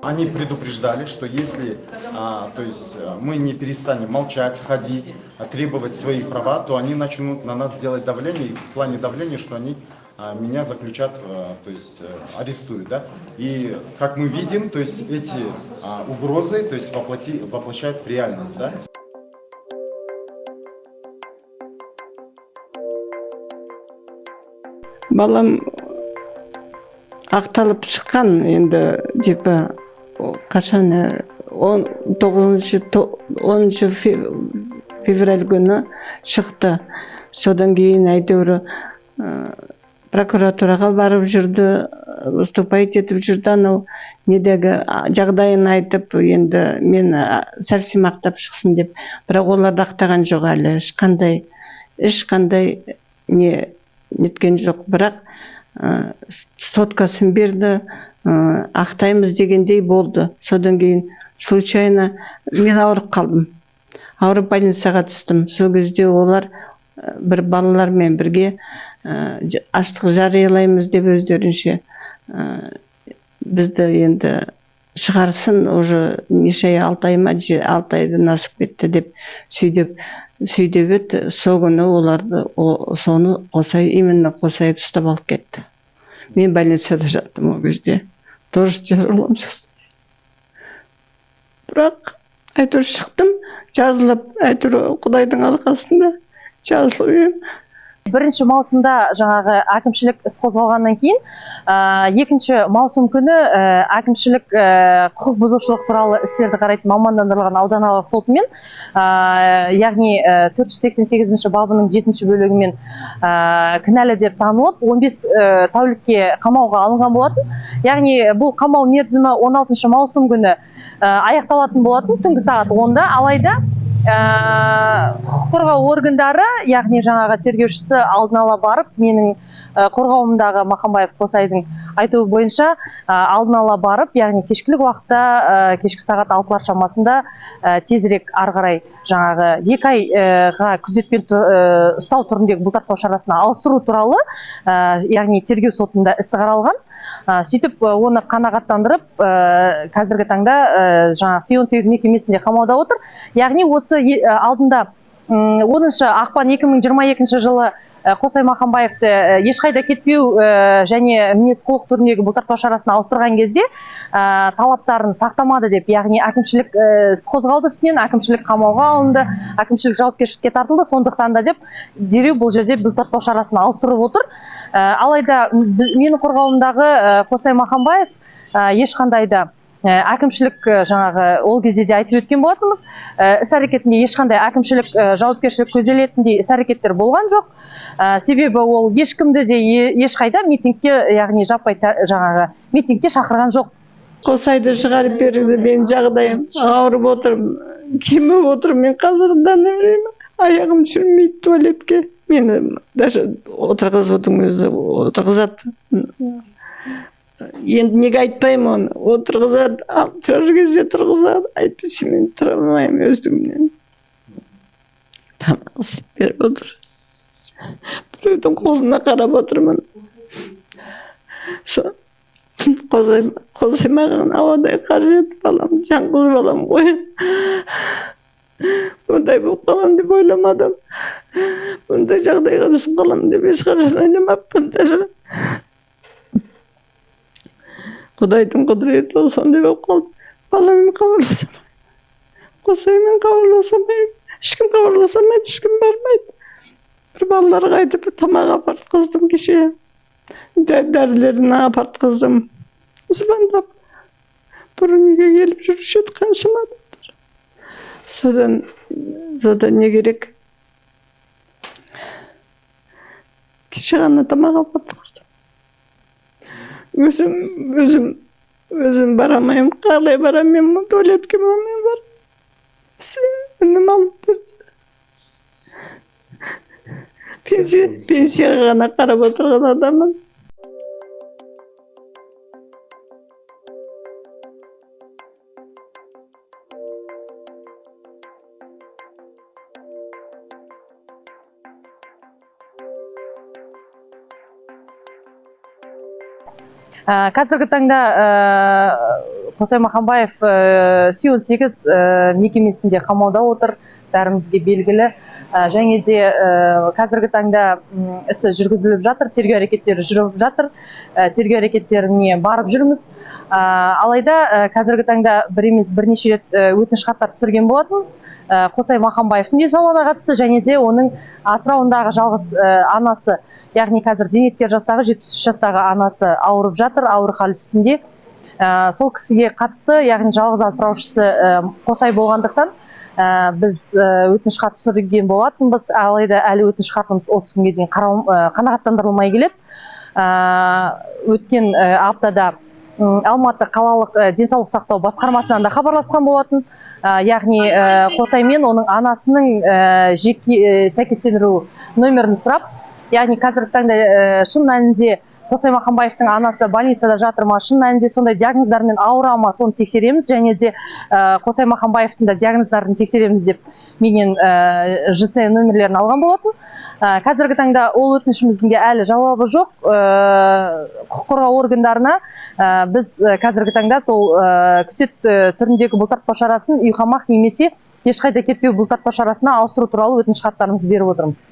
Они предупреждали, что если то есть мы не перестанем молчать, ходить, требовать свои права, то они начнут на нас делать давление, и в плане давления, что они меня заключат, то есть арестуют, да. И как мы видим, то есть эти угрозы, то есть воплощают в реальность, да. Балам ақталып шыққан енді типа қашан 10 февраль күні шықты. Содан кейін әйтеуір прокуратураға барып жүрді, выступать етіп жүрді, анау недегі жағдайын айтып, енді мен совсем ақтап шықсын деп. Бірақ оларды ақтаған жоқ әлі, ешқандай неткен жоқ. Бірақ соткасын берді, ақтаймыз дегендей болды. Содан кейін случайно мен ауырып қалдым. Ауырып больницаға түстім. Сол кезде олар бір балалармен бірге аштық жариялаймыз деп өздерінше бізді енді шығарсын, уже неше ай, 6 ай ма, 6 айдан асып кетті деп сөйдеп еді. Сол күні оларды соны именно Қосайды ұстап алып кетті. Мен больницада жаттым ол кезде. Тоже тяжелом состоянии. Бірақ әйтеуір шықтым, жазылып, әйтеуір Құдайдың арқасында жазылып ем. 1 маусымда жаңағы әкімшілік іс қозғалғаннан кейін, 2 маусым күні әкімшілік құқық бұзушылық туралы істерді қарайтын мамандандырылған ауданаралық сотымен, яғни 488 бабының 7 бөлігімен кінәлі деп танылып, 15 тәулікке қамауға алынған болатын. Яғни бұл қамау мерзімі 16 маусым күні аяқталатын болатын, түнгі сағат 10-да. Алайда құқық қорғау органдары, яғни жаңағы тергеушісі алдын ала барып, менің қорғауымдағы Махамбаев Қосайдың айтуы бойынша алдын ала барып, яғни кешкілік уақытта, кешкі сағат 6-лар шамасында тезірек ары қарай жаңағы 2 айға күзетпен ұстау түріндегі бұлтартпау шарасына ауыстыру туралы, яғни тергеу сотында ісі қаралған. Сөйтіп оны қанағаттандырып, қазіргі таңда жаңағы 18 мекемесінде қамауда отыр. Яғни осы алдында 10 ақпан 2022 жылы Қосай Махамбаевты ешқайда кетпеу және мінез құлық түріндегі бұлтартпау шарасына ауыстырған кезде талаптарын сақтамады деп, яғни әкімшілік іс қозғалды, үстінен әкімшілік қамауға алынды, әкімшілік жауапкершілікке тартылды. Сондықтан да деп дереу бұл жерде бұлтартпау шарасына ауыстырып отыр. Алайда менің қорғауымдағы Қосай Махамбаев ешқандай да әкімшілік жаңағы ол кезде де айтып өткен болатынбыз, іс әрекетінде ешқандай әкімшілік жауапкершілік көзделетіндей іс әрекеттер болған жоқ. Себебі ол ешкімді де ешқайда митингке, яғни жаппай жаңағы митингке шақырған жоқ. Қосайды шығарып берді, мен жағдайым ауырып отырмын, кеміп отырмын. Мен қазір аяғым жүрмейді туалетке. Мені даже отырғызудың өзі отырғызады. Енді неге айтпаймын оны, отырғызады, тұрар кезде тұрғызады, айтпесе мен тұра алмаймын өздігімнен. Тамақ істеп беріп отыр. Біреудің қолына қарап отырмын. Қосай маған ауадай қажет, балам, жаңғыз балам ғой. Бұндай болып қалам деп ойламадым. Бұндай жағдайға түсіп қалам деп ешқашан ойламаппын даже. Құдайдың құдіреті сондай болып қалды. Баламен хабарласамайды. Қосаймен хабарласамайды. Ешкім хабарласамайды, ешкім бармайды. Бір балаларға айтып тамақ апартқыздым кеше. Дәрілерін апартқыздым. Звондап. Бұрын үйге келіп жүруші еді қаншама адамдар. Содан не керек? Кеше ғана тамақ апартқыздым. Өзім барамайым, қалай барамайым, туалетке барамайым бар. Үнім алып берді. Пенсияға ғана қарап отырған адамын. Қазіргі таңда Қосай Махамбаев Си-18 мекемесінде қамауда отыр, бәрімізге белгілі. Және де қазіргі таңда ісі жүргізіліп жатыр, тергеу әрекеттері жүріп жатыр, тергеу әрекеттеріне барып жүрміз. Алайда қазіргі таңда бір емес бірнеше рет өтініш хаттар түсірген болатынбыз. Қосай Махамбаевтың денсаулығына қатысты және де оның асырауындағы жалғыз анасы, яғни қазір зейнеткер жастағы 73 жастағы анасы ауырып жатыр, ауыр хал үстінде. Сол кісіге қатысты, яғни жалғыз асыраушысы Қосай болғандықтан біз өтініш хат түсірген болатынбыз, алайда әлі өтініш хатымыз осы күнге дейін қанағаттандырылмай келеді. Өткен аптада Алматы қалалық денсаулық сақтау басқармасынан да хабарласқан болатын. Яғни Қосай мен оның анасының жеке сәйкестендіру нөмірін сұрап, яғни қазіргі таңда шын мәнінде Қосай Махамбаевтың анасы больницада жатыр ма, шын мәнінде сондай диагноздармен ауыра ма, соны тексереміз, және де Қосай Махамбаевтың да диагноздарын тексереміз деп менен ЖС нөмірлерін алған болатын. Қазіргі таңда ол өтінішіміздің әлі жауабы жоқ. Құқық қорғау органдарына біз қазіргі таңда сол күзет түріндегі бұлтартпау шарасын үйқамақ немесе ешқайда кетпеу бұлтартпау шарасына ауыстыру туралы өтініш хаттарымызды беріп отырмыз.